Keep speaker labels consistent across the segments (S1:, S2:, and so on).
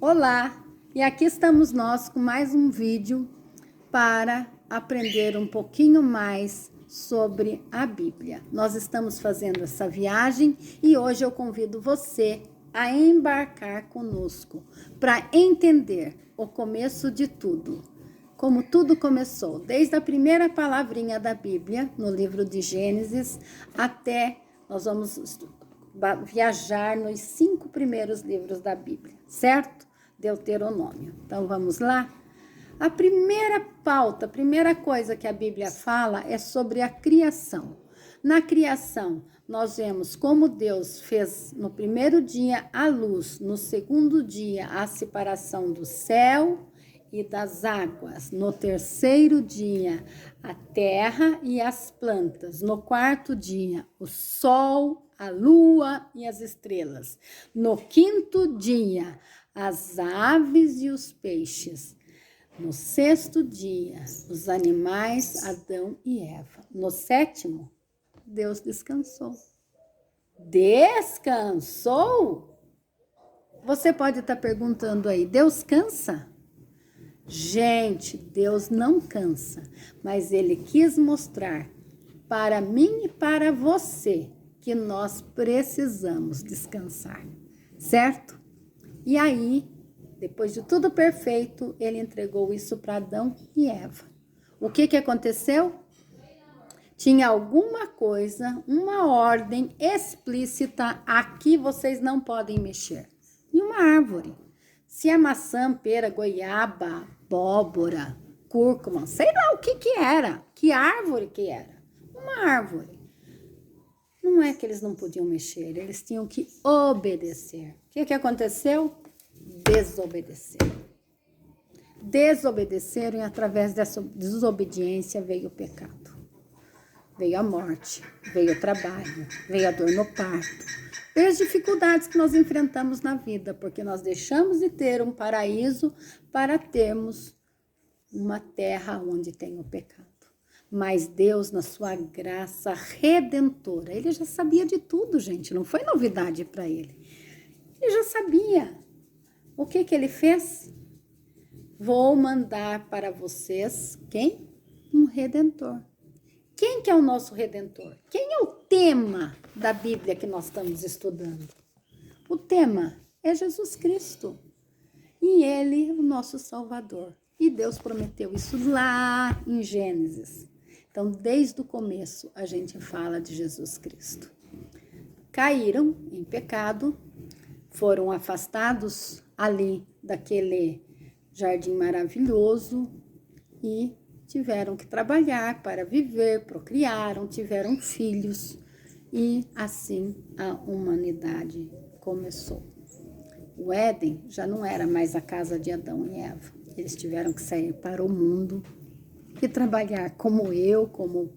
S1: Olá, e aqui estamos nós com mais um vídeo para aprender um pouquinho mais sobre a Bíblia. Nós estamos fazendo essa viagem e hoje eu convido você a embarcar conosco para entender o começo de tudo. Como tudo começou, desde a primeira palavrinha da Bíblia, no livro de Gênesis, até nós vamos viajar nos 5 primeiros livros da Bíblia, certo? Deuteronômio. Então, vamos lá? A primeira pauta, a primeira coisa que a Bíblia fala é sobre a criação. Na criação, nós vemos como Deus fez no primeiro dia a luz, no segundo dia a separação do céu e das águas, no terceiro dia a terra e as plantas, no quarto dia o sol, a lua e as estrelas, no quinto dia as aves e os peixes, no sexto dia os animais Adão e Eva, no sétimo Deus descansou. Descansou? Você pode estar perguntando aí, Deus cansa? Gente, Deus não cansa, mas Ele quis mostrar para mim e para você que nós precisamos descansar, certo? E aí, depois de tudo perfeito, Ele entregou isso para Adão e Eva. O que aconteceu? Tinha alguma coisa, uma ordem explícita, aqui vocês não podem mexer. E uma árvore. Se é maçã, pera, goiaba, abóbora, cúrcuma, sei lá o que era, que árvore que era. Uma árvore. Não é que eles não podiam mexer, eles tinham que obedecer. O que aconteceu? Desobedeceram. Desobedeceram e através dessa desobediência veio o pecado. Veio a morte, veio o trabalho, veio a dor no parto. Veio as dificuldades que nós enfrentamos na vida, porque nós deixamos de ter um paraíso para termos uma terra onde tem o pecado. Mas Deus, na sua graça redentora, Ele já sabia de tudo, gente, não foi novidade para Ele. Ele já sabia. O que Ele fez? Vou mandar para vocês, quem? Um redentor. Quem que é o nosso Redentor? Quem é o tema da Bíblia que nós estamos estudando? O tema é Jesus Cristo. E Ele, o nosso Salvador. E Deus prometeu isso lá em Gênesis. Então, desde o começo, a gente fala de Jesus Cristo. Caíram em pecado, foram afastados ali daquele jardim maravilhoso e tiveram que trabalhar para viver, procriaram, tiveram filhos e assim a humanidade começou. O Éden já não era mais a casa de Adão e Eva. Eles tiveram que sair para o mundo e trabalhar como eu, como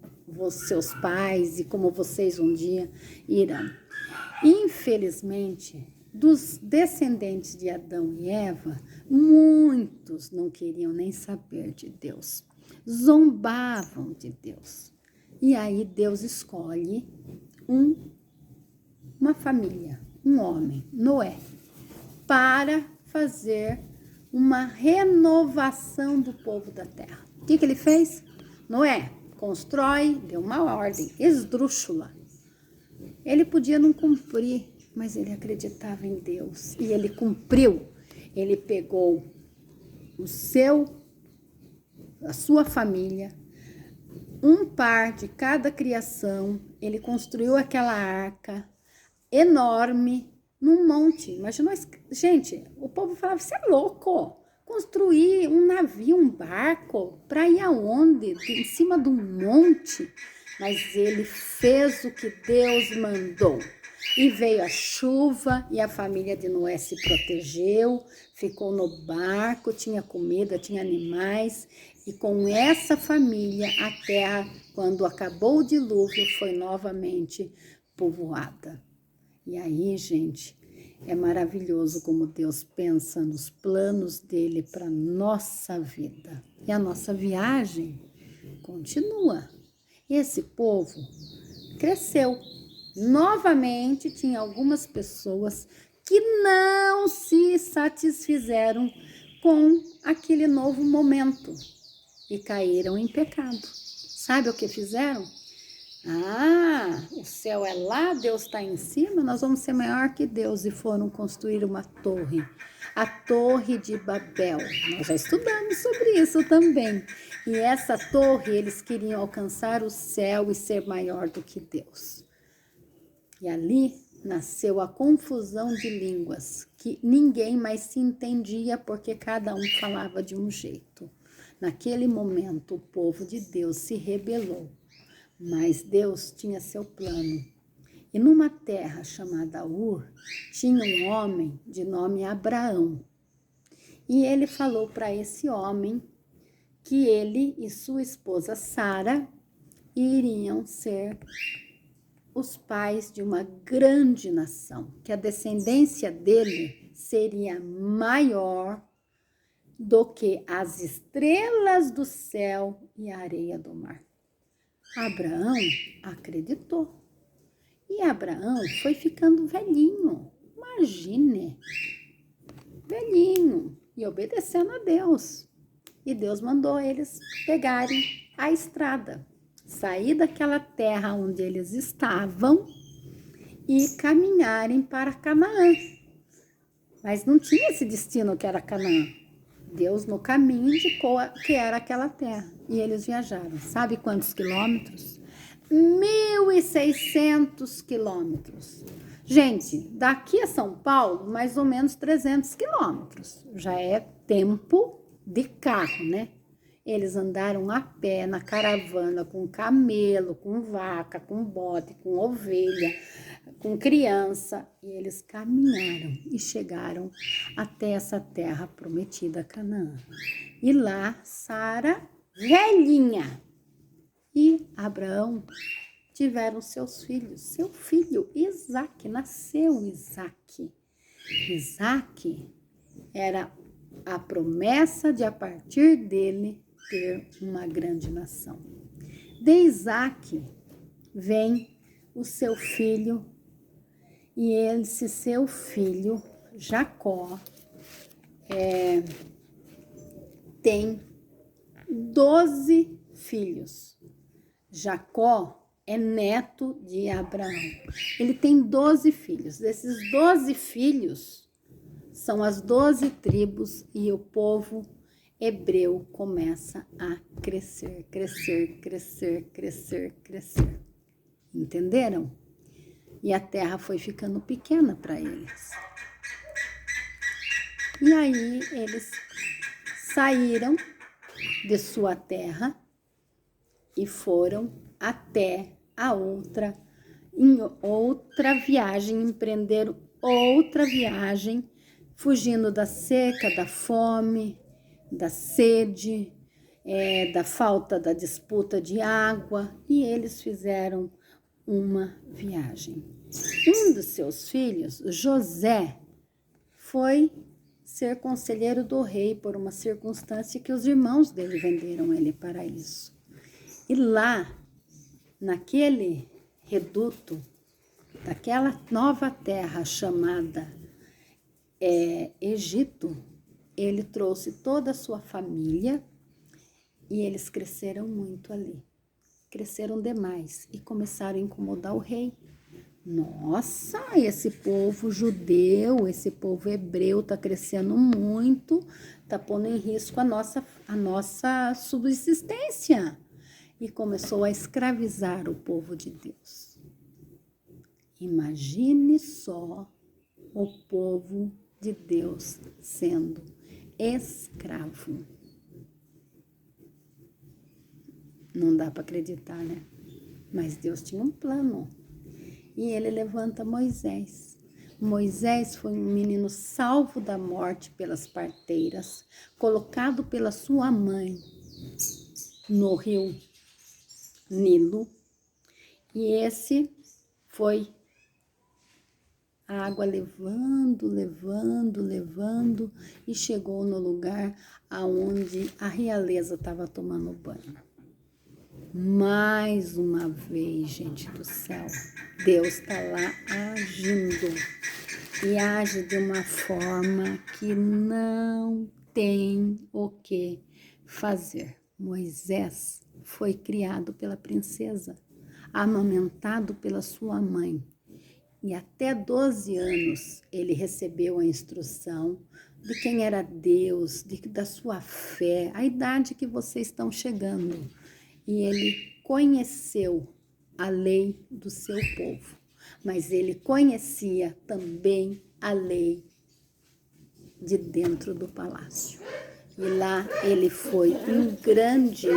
S1: seus pais e como vocês um dia irão. Infelizmente, dos descendentes de Adão e Eva, muitos não queriam nem saber de Deus. Zombavam de Deus. E aí Deus escolhe uma família, um homem, Noé, para fazer uma renovação do povo da terra. O que ele fez? Noé constrói, deu uma ordem esdrúxula. Ele podia não cumprir, mas ele acreditava em Deus e ele cumpriu. Ele pegou a sua família, um par de cada criação, ele construiu aquela arca enorme num monte. Imagina, gente, o povo falava, você é louco, construir um navio, um barco, para ir aonde? Em cima de um monte. Mas ele fez o que Deus mandou. E veio a chuva e a família de Noé se protegeu, ficou no barco, tinha comida, tinha animais. E com essa família, a terra, quando acabou o dilúvio, foi novamente povoada. E aí, gente, é maravilhoso como Deus pensa nos planos dele para a nossa vida. E a nossa viagem continua. Esse povo cresceu. Novamente, tinha algumas pessoas que não se satisfizeram com aquele novo momento e caíram em pecado. Sabe o que fizeram? Ah, o céu é lá, Deus está em cima, nós vamos ser maior que Deus. E foram construir uma torre, a Torre de Babel. Nós já estudamos sobre isso também. E essa torre, eles queriam alcançar o céu e ser maior do que Deus. E ali nasceu a confusão de línguas, que ninguém mais se entendia porque cada um falava de um jeito. Naquele momento, o povo de Deus se rebelou. Mas Deus tinha seu plano. E numa terra chamada Ur, tinha um homem de nome Abraão. E ele falou para esse homem que ele e sua esposa Sara iriam ser os pais de uma grande nação, que a descendência dele seria maior do que as estrelas do céu e a areia do mar. Abraão acreditou. E Abraão foi ficando velhinho. Imagine, velhinho e obedecendo a Deus. E Deus mandou eles pegarem a estrada, sair daquela terra onde eles estavam e caminharem para Canaã. Mas não tinha esse destino que era Canaã. Deus no caminho indicou que era aquela terra. E eles viajaram. Sabe quantos quilômetros? 1.600 quilômetros. Gente, daqui a São Paulo, mais ou menos 300 quilômetros. Já é tempo de carro, né? Eles andaram a pé, na caravana, com camelo, com vaca, com bode, com ovelha, com criança. E eles caminharam e chegaram até essa terra prometida, Canaã. E lá, Sara, velhinha, e Abraão tiveram seus filhos. Seu filho, Isaque, nasceu Isaque. Isaque era a promessa de, a partir dele, ter uma grande nação. De Isaque vem o seu filho, e esse seu filho, Jacó, tem 12 filhos. Jacó é neto de Abraão. Ele tem 12 filhos. Desses 12 filhos, são as 12 tribos, e o povo hebreu começa a crescer, crescer, crescer, crescer, crescer. Entenderam? E a terra foi ficando pequena para eles. E aí eles saíram de sua terra e foram até em outra viagem, empreenderam outra viagem, fugindo da seca, da fome, da sede, da falta da disputa de água, e eles fizeram uma viagem. Um dos seus filhos, José, foi ser conselheiro do rei por uma circunstância que os irmãos dele venderam ele para isso. E lá, naquele reduto, daquela nova terra chamada Egito, ele trouxe toda a sua família e eles cresceram muito ali. Cresceram demais e começaram a incomodar o rei. Nossa, esse povo judeu, esse povo hebreu está crescendo muito, está pondo em risco a nossa subsistência. E começou a escravizar o povo de Deus. Imagine só o povo de Deus sendo escravo. Não dá para acreditar, né? Mas Deus tinha um plano. E ele levanta Moisés. Moisés foi um menino salvo da morte pelas parteiras, colocado pela sua mãe no rio Nilo. E esse foi a água levando, levando, levando, e chegou no lugar aonde a realeza estava tomando banho. Mais uma vez, gente do céu, Deus está lá agindo. e age de uma forma que não tem o que fazer. Moisés foi criado pela princesa, amamentado pela sua mãe. E até 12 anos ele recebeu a instrução de quem era Deus, da sua fé, a idade que vocês estão chegando. E ele conheceu a lei do seu povo, mas ele conhecia também a lei de dentro do palácio. E lá ele foi um grande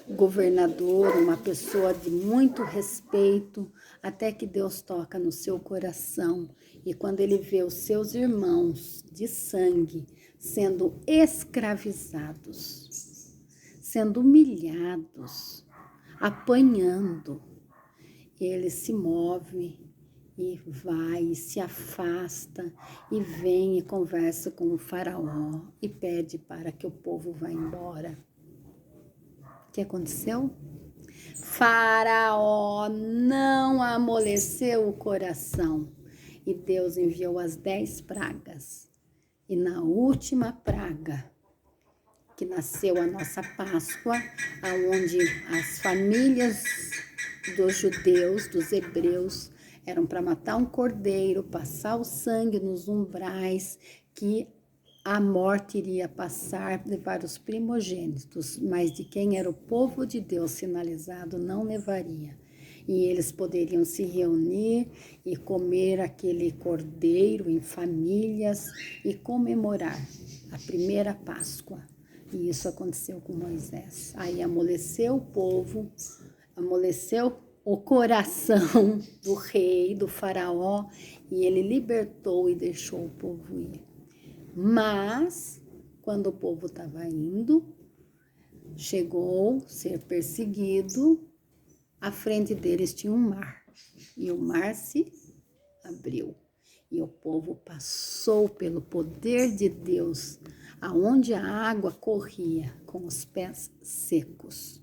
S1: governador, uma pessoa de muito respeito, até que Deus toca no seu coração. E quando ele vê os seus irmãos de sangue sendo escravizados, sendo humilhados, apanhando, ele se move e vai, e se afasta, e vem e conversa com o faraó e pede para que o povo vá embora. O que aconteceu? Faraó não amoleceu o coração e Deus enviou as 10 pragas. E na última praga, que nasceu a nossa Páscoa, onde as famílias dos judeus, dos hebreus, eram para matar um cordeiro, passar o sangue nos umbrais, que a morte iria passar, levar os primogênitos, mas de quem era o povo de Deus sinalizado não levaria. E eles poderiam se reunir e comer aquele cordeiro em famílias e comemorar a primeira Páscoa. E isso aconteceu com Moisés. Aí amoleceu o povo, amoleceu o coração do rei, do faraó, e ele libertou e deixou o povo ir. Mas, quando o povo estava indo, chegou a ser perseguido, à frente deles tinha um mar, e o mar se abriu. E o povo passou pelo poder de Deus, aonde a água corria com os pés secos.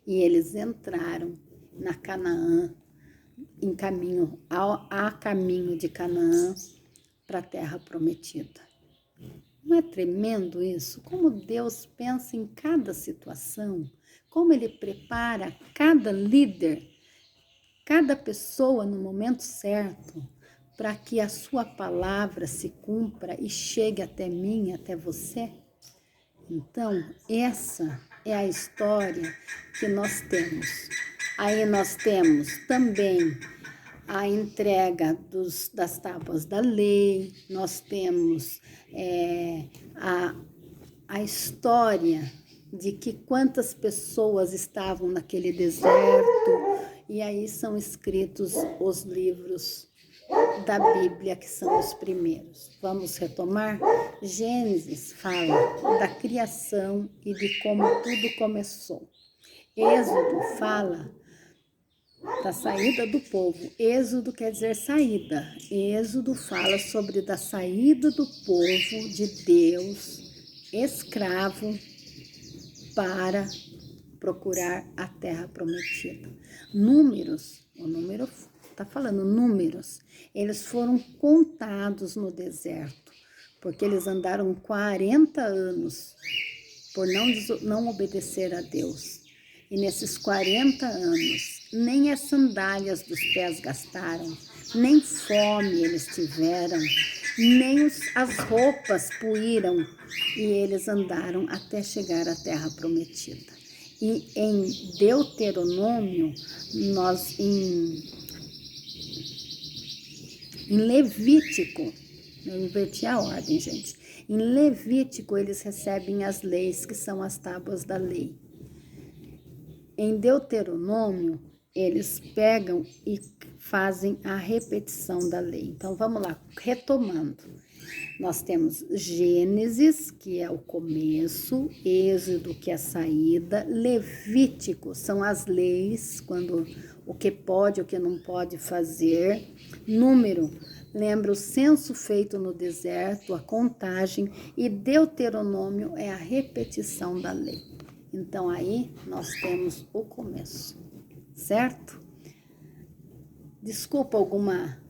S1: E eles entraram na Canaã, a caminho de Canaã, para a terra prometida. Não é tremendo isso? Como Deus pensa em cada situação, como Ele prepara cada líder, cada pessoa no momento certo, para que a sua palavra se cumpra e chegue até mim, até você. Então, essa é a história que nós temos. Aí nós temos também a entrega das tábuas da lei, nós temos a história de que quantas pessoas estavam naquele deserto, e aí são escritos os livros da Bíblia, que são os primeiros. Vamos retomar? Gênesis fala da criação e de como tudo começou. Êxodo fala da saída do povo. Êxodo quer dizer saída. Êxodo fala sobre da saída do povo de Deus, escravo, para procurar a terra prometida. Números, o número está falando números, eles foram contados no deserto, porque eles andaram 40 anos por não obedecer a Deus. E nesses 40 anos, nem as sandálias dos pés gastaram, nem fome eles tiveram, nem as roupas puíram, e eles andaram até chegar à terra prometida. E em Deuteronômio, em Levítico, eu inverti a ordem, gente. Em Levítico, eles recebem as leis, que são as tábuas da lei. Em Deuteronômio, eles pegam e fazem a repetição da lei. Então, vamos lá, retomando. Nós temos Gênesis, que é o começo, Êxodo, que é a saída, Levítico, são as leis, quando o que pode, o que não pode fazer, Número, lembra o censo feito no deserto, a contagem, e Deuteronômio é a repetição da lei. Então, aí nós temos o começo, certo? Desculpa alguma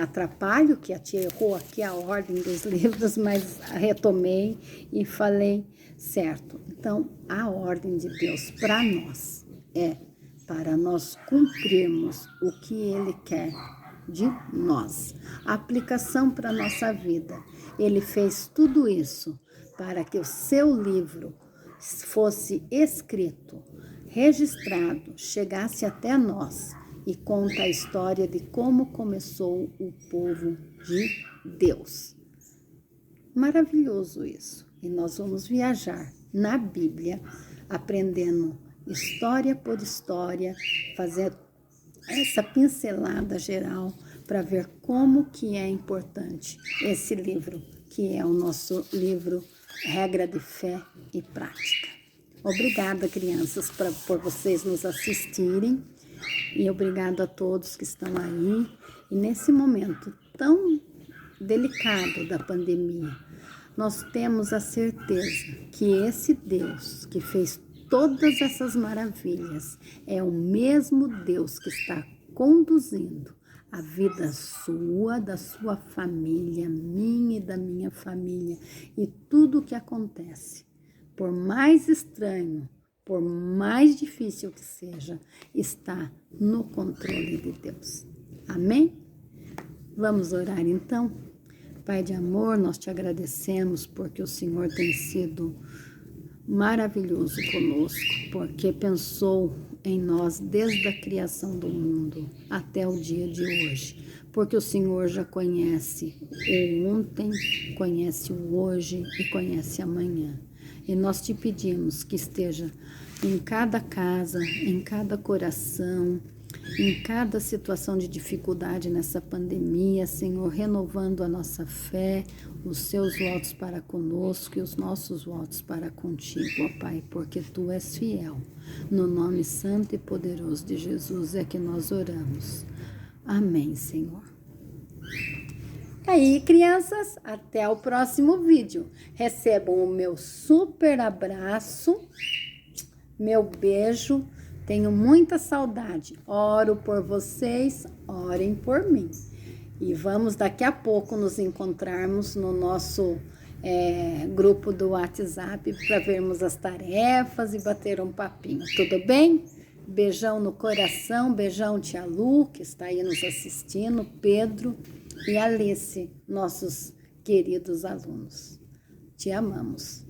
S1: atrapalho, que a tia errou aqui a ordem dos livros, mas retomei e falei certo. Então, a ordem de Deus para nós é para nós cumprirmos o que Ele quer de nós. A aplicação para a nossa vida. Ele fez tudo isso para que o seu livro fosse escrito, registrado, chegasse até nós e conta a história de como começou o povo de Deus. Maravilhoso isso. E nós vamos viajar na Bíblia, aprendendo história por história, fazer essa pincelada geral para ver como que é importante esse livro, que é o nosso livro Regra de Fé e Prática. Obrigada, crianças, por vocês nos assistirem e obrigado a todos que estão aí. E nesse momento tão delicado da pandemia, nós temos a certeza que esse Deus que fez todas essas maravilhas é o mesmo Deus que está conduzindo a vida sua, da sua família, minha e da minha família, e tudo o que acontece, por mais estranho, por mais difícil que seja, está no controle de Deus. Amém? Vamos orar então? Pai de amor, nós te agradecemos porque o Senhor tem sido maravilhoso conosco, porque pensou em nós desde a criação do mundo até o dia de hoje, porque o Senhor já conhece o ontem, conhece o hoje e conhece amanhã. E nós te pedimos que esteja em cada casa, em cada coração, em cada situação de dificuldade nessa pandemia, Senhor, renovando a nossa fé, os seus votos para conosco e os nossos votos para contigo, ó Pai, porque Tu és fiel. No nome santo e poderoso de Jesus é que nós oramos. Amém, Senhor. E aí, crianças, até o próximo vídeo. Recebam o meu super abraço, meu beijo. Tenho muita saudade. Oro por vocês, orem por mim. E vamos daqui a pouco nos encontrarmos no nosso grupo do WhatsApp para vermos as tarefas e bater um papinho. Tudo bem? Beijão no coração, beijão tia Lu, que está aí nos assistindo, Pedro e Alice, nossos queridos alunos. Te amamos.